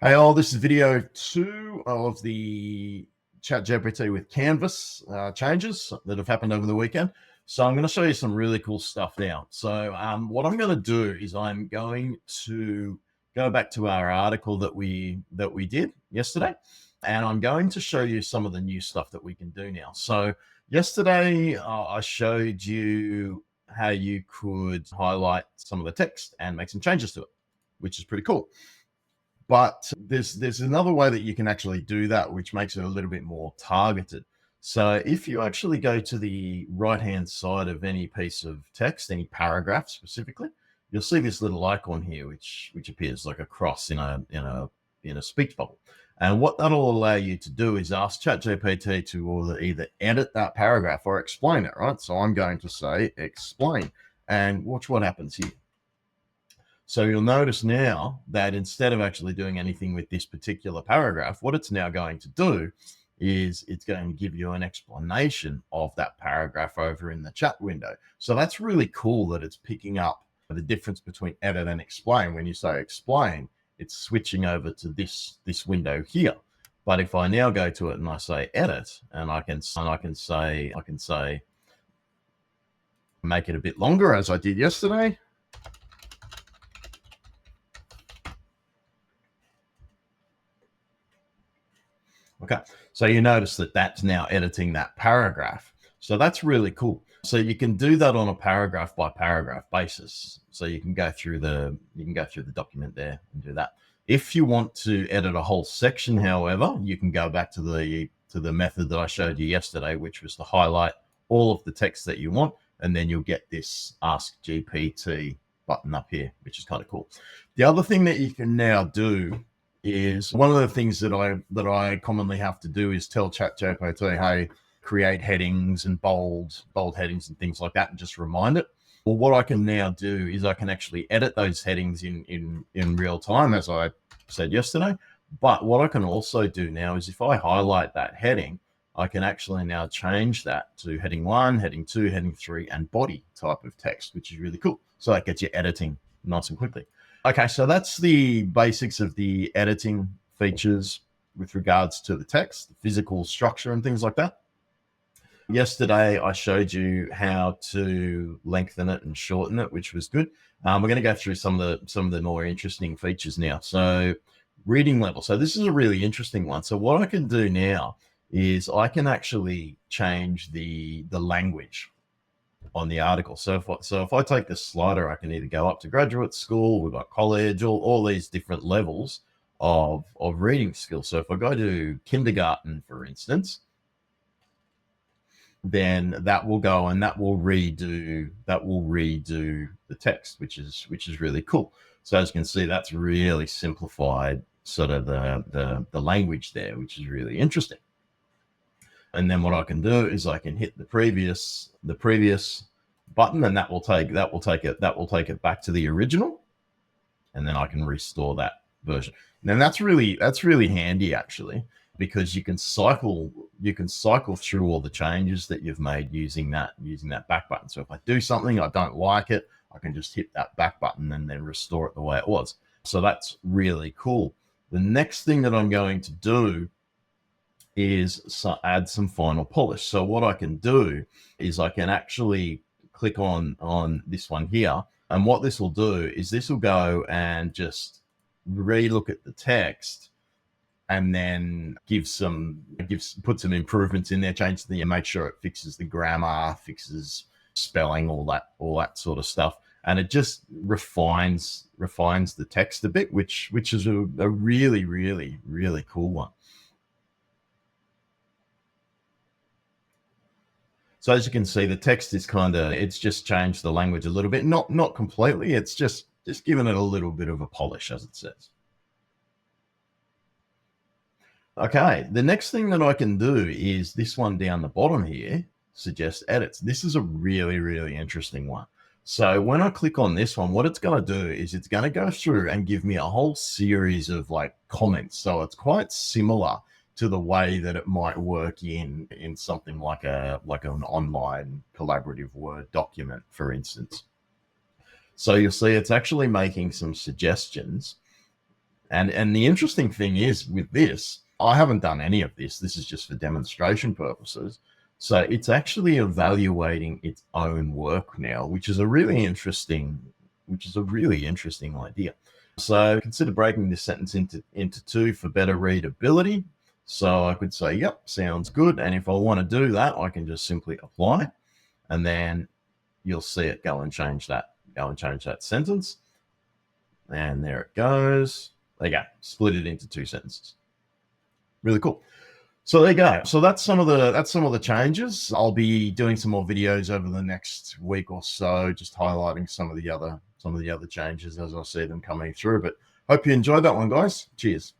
Hey all, this is video 2 of the ChatGPT with Canvas changes that have happened over the weekend. So I'm going to show you some really cool stuff now. So what I'm going to do is I'm going to go back to our article that we did yesterday, and I'm going to show you some of the new stuff that we can do now. So yesterday I showed you how you could highlight some of the text and make some changes to it, which is pretty cool. But there's another way that you can actually do that, which makes it a little bit more targeted. So if you actually go to the right-hand side of any piece of text, any paragraph specifically, you'll see this little icon here, which appears like a cross in a speech bubble. And what that'll allow you to do is ask ChatGPT to either edit that paragraph or explain it, right? So I'm going to say explain, and watch what happens here. So you'll notice now that instead of actually doing anything with this particular paragraph, what it's now going to do is it's going to give you an explanation of that paragraph over in the chat window. So that's really cool that it's picking up the difference between edit and explain. When you say explain, it's switching over to this window here. But if I now go to it and I say edit, and I can say make it a bit longer, as I did yesterday. Okay, so you notice that that's now editing that paragraph. So that's really cool. So you can do that on a paragraph by paragraph basis. So you can go through the document there and do that. If you want to edit a whole section, however, you can go back to the method that I showed you yesterday, which was to highlight all of the text that you want, and then you'll get this Ask GPT button up here, which is kind of cool. The other thing that you can now do is, one of the things that I commonly have to do is tell ChatGPT, hey, create headings and bold headings and things like that, and just remind it. Well, what I can now do is I can actually edit those headings in real time, as I said yesterday. But what I can also do now is, if I highlight that heading, I can actually now change that to heading 1, heading 2, heading 3, and body type of text, which is really cool. So that gets you editing nice and quickly. Okay, so that's the basics of the editing features with regards to the text, the physical structure and things like that. Yesterday, I showed you how to lengthen it and shorten it, which was good. We're going to go through some of the more interesting features now. So reading level. So this is a really interesting one. So what I can do now is I can actually change the language on the article. So if I take this slider, I can either go up to graduate school, we've got college, all these different levels of reading skills. So if I go to kindergarten, for instance, then that will go and that will redo the text, which is really cool. So as you can see, that's really simplified sort of the language there, which is really interesting. And then what I can do is I can hit the previous button, and that will take it back to the original, and then I can restore that version. Now that's really handy, actually, because you can cycle through all the changes that you've made using that back button. So if I do something, I don't like it, I can just hit that back button and then restore it the way it was. So that's really cool. The next thing that I'm going to do is add some final polish. So what I can do is I can actually click on this one here, and what this will do is this will go and just re-look at the text, and then put some improvements in there, make sure it fixes the grammar, fixes spelling, all that sort of stuff, and it just refines the text a bit, which is a really, really, really cool one. So as you can see, the text is it's just changed the language a little bit, not completely. It's just given it a little bit of a polish, as it says. Okay, the next thing that I can do is this one down the bottom here, suggest edits. This is a really, really interesting one. So when I click on this one, what it's going to do is it's going to go through and give me a whole series of comments. So it's quite similar to the way that it might work in something like an online collaborative Word document, for instance. So you'll see it's actually making some suggestions And the interesting thing is with this, I haven't done any of this. This is just for demonstration purposes. So it's actually evaluating its own work now, which is a really interesting idea. So consider breaking this sentence into two for better readability. So I could say, yep, sounds good. And if I want to do that, I can just simply apply, and then you'll see it go and change that sentence. And there it goes. There you go. Split it into two sentences. Really cool. So there you go. So that's some of the changes. I'll be doing some more videos over the next week or so, just highlighting some of the other changes as I see them coming through. But hope you enjoyed that one, guys. Cheers.